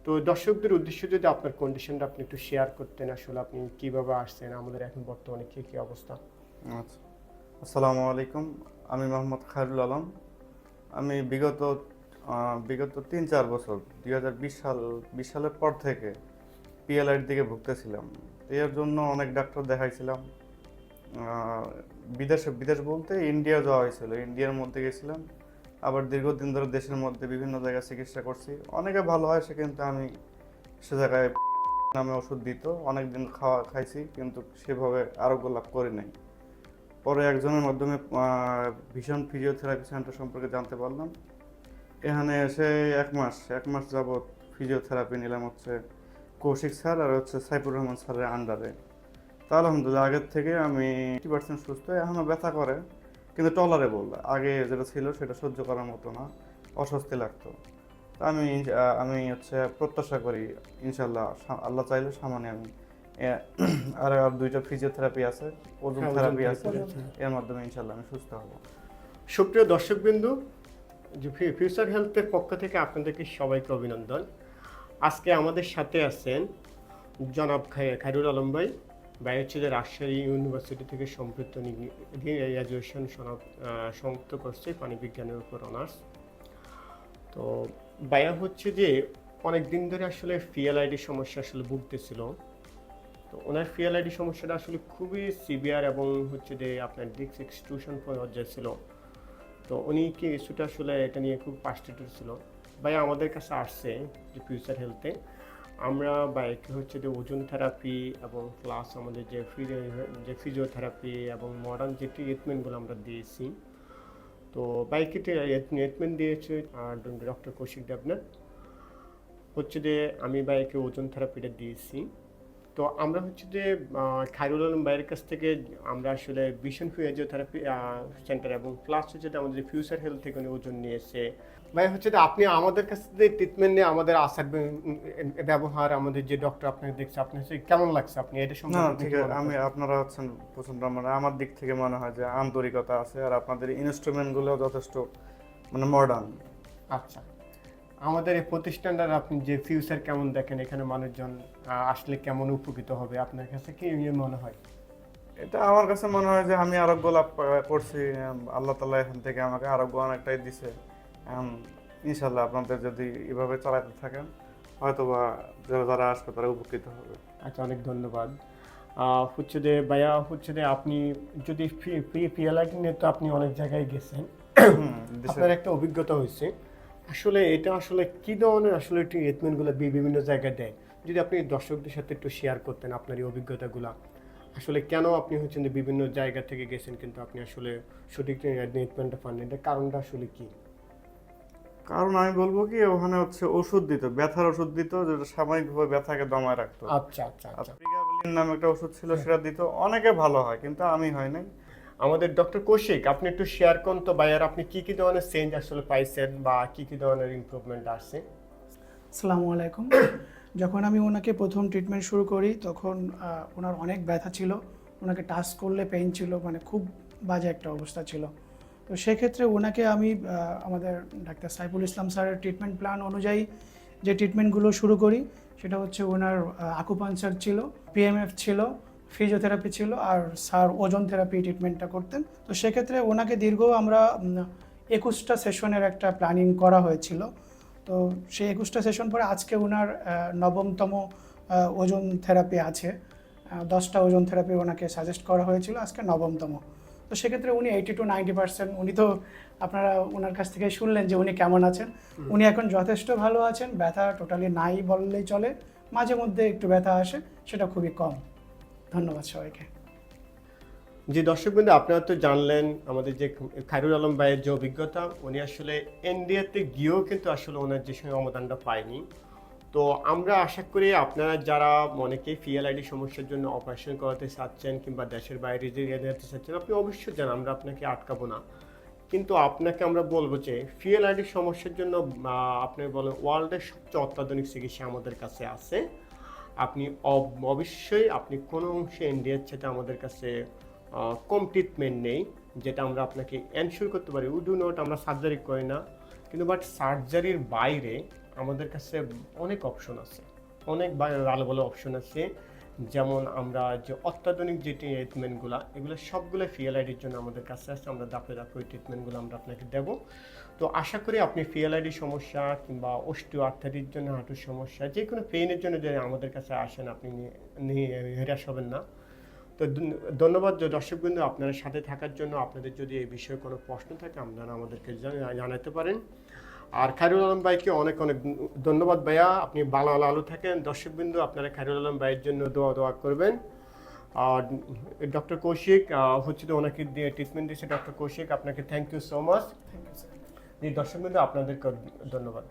তো দর্শকদের উদ্দেশ্যে যদি আপনার কন্ডিশনটা আপনি একটু শেয়ার করতেন, আসলে আপনি কিভাবে আসছেন, আমাদের এখন বর্তমানে কি অবস্থা। আচ্ছা, আসসালামু আলাইকুম। আমি মোহাম্মদ খায়রুল আলম। আমি বিগত ৩-৪ বছর ২০২০ সালের পর থেকে পিএলআইর দিকে ভুগতেছিলাম। এর জন্য অনেক ডাক্তার দেখাইছিলাম। বিদেশ বলতে ইন্ডিয়া যাওয়া হয়েছিল, ইন্ডিয়ার মধ্যে গেছিলাম। আবার দীর্ঘদিন ধরে দেশের মধ্যে বিভিন্ন জায়গায় চিকিৎসা করছি, অনেকে ভালো হয় সে, কিন্তু আমি সে জায়গায় নামে ওষুধ দিত, অনেকদিন খাইছি, কিন্তু সেভাবে আরোগ্য লাভ করি নাই। পরে একজনের মাধ্যমে ভীষণ ফিজিওথেরাপি সেন্টার সম্পর্কে জানতে পারলাম। এখানে এসে এক মাস যাবৎ ফিজিওথেরাপি নিলাম, হচ্ছে কৌশিক স্যার আর হচ্ছে সাইফুর রহমান স্যারের আন্ডারে। তা আলহামদুলিল্লাহ আগের থেকে আমি 80% সুস্থ। এখনও ব্যথা করে, কিন্তু টলারেবল। আগে যেটা ছিল সেটা সহ্য করার মতো না, অস্বস্তি লাগতো। তা আমি হচ্ছে প্রত্যাশা করি ইনশাল্লাহ, আল্লাহ চাইলে সামনে আমি আর 2টা ফিজিওথেরাপি আছে, ওজন হ্যাঁ, ওজন থেরাপি আছে, থেরাপি আছে। এর মাধ্যমে ইনশাল্লাহ আমি সুস্থ হব। সুপ্রিয় দর্শকবিন্দু, যে ফিউচার হেলথের পক্ষ থেকে আপনাদেরকে সবাইকে অভিনন্দন। আজকে আমাদের সাথে আছেন জনাব খায়রুল আলম ভাই। ভাই হচ্ছে যে রাজশাহী ইউনিভার্সিটি থেকে সম্পৃক্ত গ্র্যাজুয়েশন সমাপ্ত করছে পানি বিজ্ঞানের উপর অনার্স। তো ভাইয়া হচ্ছে যে অনেক দিন ধরে আসলে পিএলআইডি সমস্যা আসলে ভুগতেছিল। তো ওনার পিএলআইডি সমস্যাটা আসলে খুবই সিভিয়ার এবং হচ্ছে যে আপনার ডিস্ক এক্সট্রুশন পর্যায়ে ছিল। তো উনি কি ইস্যুটা আসলে এটা নিয়ে খুব পাস্টেটেড ছিল। ভাই আমাদের কাছে আসছে যে ফিউচার হেলথে আমরা বাইকে হচ্ছে যে ওজন থেরাপি এবং প্লাস আমাদের যে ফিজিওথেরাপি এবং মডার্ন যে ট্রিটমেন্টগুলো আমরা দিয়েছি। তো বাইকে ট্রিটমেন্ট দিয়েছে ডক্টর কৌশিক দেবনাথ। হচ্ছে যে আমি বাইকে ওজন থেরাপিটা দিয়েছি। তো আমরা হচ্ছে যে খায়রুল আলম ভাইয়ের কাছ থেকে আমরা আসলে ভিশন ফিজিওথেরাপি সেন্টার এবং প্লাস হচ্ছে যে আমাদের ফিউচার হেলথ থেকে উনি ওজন নিয়েছে। ভাই হচ্ছে যে আপনি আমাদের কাছ থেকে ট্রিটমেন্ট নিয়ে আমাদের আসার ব্যবহার, আমাদের যে ডক্টর আপনাকে দেখছে, আপনার হচ্ছে কেমন লাগছে, আপনি এটা না সম্পর্কে আপনি ঠিক কি আছে, মনে করেন? আপনারা হচ্ছেন প্রচন্ড, মানে আমার দিক থেকে মনে হয় যে আন্তরিকতা আছে, আর আপনাদের ইনস্ট্রুমেন্টগুলো যথেষ্ট মানে মডার্ন। আচ্ছা, আমাদের এই প্রতিষ্ঠানটার আপনি যে ফিউচার কেমন দেখেন, এখানে মানুষজন আসলে কেমন উপকৃত হবে, আপনার কাছে কি মনে হয়? এটা আমার কাছে মনে হয় যে আমি আরোগ্য লাভ করছি। আল্লাহ তাআলা এখান থেকে আমাকে আরোগ্য অনেকটাই দিছে। ইনশাল্লাহ আপনাদের যদি এভাবে চালাতে থাকেন, হয়তোবা যারা আসবে তারা উপকৃত হবে। আচ্ছা, অনেক ধন্যবাদ। হচ্ছে যে ভাইয়া হচ্ছে যে আপনি যদি পিএলআইটি নিয়ে তো আপনি অনেক জায়গায় গেছেন, হুম, দেশের আপনার একটা অভিজ্ঞতা হয়েছে। আসলে এটা আসলে কি ধরনের আসলে ট্রিটমেন্টগুলো বিভিন্ন জায়গায় দেয়, যদি আপনি দর্শকদের সাথে একটু শেয়ার করতেন আপনার এই অভিজ্ঞতাগুলো। আসলে কেন আপনি হচ্ছেন যে বিভিন্ন জায়গা থেকে গেছেন কিন্তু আপনি আসলে সঠিক ট্রিটমেন্টটা পাননি, এটা কারণটা আসলে কি? কারণ আমি বলবো কি, ওখানে হচ্ছে ওষুধ দিত, ব্যথার ওষুধ দিত, যেটা সাময়িকভাবে ব্যথাকে দমায় রাখতো। আচ্ছা আচ্ছা আর আচ্ছা। প্রিগাবেলিন নামে একটা ওষুধ ছিল, সেটা দিত, অনেকে ভালো হয়, কিন্তু আমি হয় নাই। আমাদের ডক্টর কৌশিক, আপনি একটু শেয়ার করুন তো ভাইয়ার, আপনি কি কি ধরনের চেঞ্জ আসলে পাইছেন বা কি কি ধরনের ইমপ্রুভমেন্ট আসছে? আসসালামু আলাইকুম। যখন আমি ওনাকে প্রথম ট্রিটমেন্ট শুরু করি তখন ওনার অনেক ব্যথা ছিল, ওনাকে টাচ করলে পেইন ছিল, মানে খুব বাজে একটা অবস্থা ছিল। তো সেক্ষেত্রে ওনাকে আমি আমাদের ডাক্তার সাইফুল ইসলাম স্যারের ট্রিটমেন্ট প্ল্যান অনুযায়ী যে ট্রিটমেন্টগুলো শুরু করি সেটা হচ্ছে ওনার আকুপাঞ্চার ছিল, পিএমএফ ছিল, ফিজিওথেরাপি ছিল, আর স্যার ওজন থেরাপি ট্রিটমেন্টটা করতেন। তো সেক্ষেত্রে ওনাকে দীর্ঘ আমরা 21টা সেশনের একটা প্ল্যানিং করা হয়েছিল। তো সেই 21টা সেশন পরে আজকে ওনার 9তম ওজন থেরাপি আছে। 10টা ওজন থেরাপি ওনাকে সাজেস্ট করা হয়েছিল, আজকে 9তম। তো সেক্ষেত্রে উনি 80-90%, উনি তো আপনারা ওনার কাছ থেকে শুনলেন যে উনি কেমন আছেন। উনি এখন যথেষ্ট ভালো আছেন, ব্যথা টোটালি নাই বললেই চলে, মাঝে মধ্যে একটু ব্যথা আসে, সেটা খুবই কম। ধন্যবাদ সবাইকে। যে দর্শকবৃন্দ, আপনারা তো জানলেন আমাদের যে খায়রুল আলম ভাইয়ের যে অভিজ্ঞতা, উনি আসলে ইন্ডিয়াতে গিয়েও কিন্তু আসলে ওনার যে সঙ্গে অবদানটা পায়নি। তো আমরা আশা করি আপনারা যারা অনেকেই পিএলআইডি সমস্যার জন্য অপারেশন করাতে চাচ্ছেন কিংবা দেশের বাইরে যে যেতে চাচ্ছেন, আপনি অবশ্যই যান, আমরা আপনাকে আটকাবো না। কিন্তু আপনাকে আমরা বলবো যে পিএলআইডি সমস্যার জন্য আপনি বলেন ওয়ার্ল্ডের সবচেয়ে অত্যাধুনিক চিকিৎসা আমাদের কাছে আছে। আপনি অবশ্যই আপনি কোনো অংশে ইন্ডিয়ার সাথে আমাদের কাছে কম ট্রিটমেন্ট নেই, যেটা আমরা আপনাকে এনশিওর করতে পারি। উই ডু নট, আমরা সার্জারি করি না, কিন্তু বাট সার্জারির বাইরে আমাদের কাছে অনেক অপশন আছে, অনেক ভালো ভালো অপশন আছে। যেমন আমরা যে অত্যাধুনিক যে ট্রিটমেন্টগুলো, এগুলো সবগুলো ফিএলআইডির জন্য আমাদের কাছে আছে। আমরা ধাপে ধাপে ওই ট্রিটমেন্টগুলো আমরা আপনাকে দেবো। তো আশা করি আপনি ফিএলআইডি সমস্যা কিংবা অস্টিও আর্থাইটিস জন্য, হাঁটুর সমস্যা, যে কোনো পেইনের জন্য যদি আমাদের কাছে আসেন আপনি নিরাশ হবেন না। তো ধন্যবাদ দর্শকবৃন্দ আপনার সাথে থাকার জন্য। আপনাদের যদি এই বিষয়ে কোনো প্রশ্ন থাকে আপনারা আমাদেরকে জানাতে পারেন। আর খায়রুল আলম ভাইকে অনেক অনেক ধন্যবাদ ভাইয়া, আপনি ভালো ভালো থাকেন। দর্শকবৃন্দ আপনারা খায়রুল আলম ভাইয়ের জন্য দোয়া করবেন। আর ডক্টর কৌশিক হচ্ছে তো ওনাকে দিয়ে ট্রিটমেন্ট দিয়েছে ডক্টর কৌশিক, আপনাকে thank you so much. Thank you sir. দর্শকবৃন্দ আপনাদেরকে ধন্যবাদ।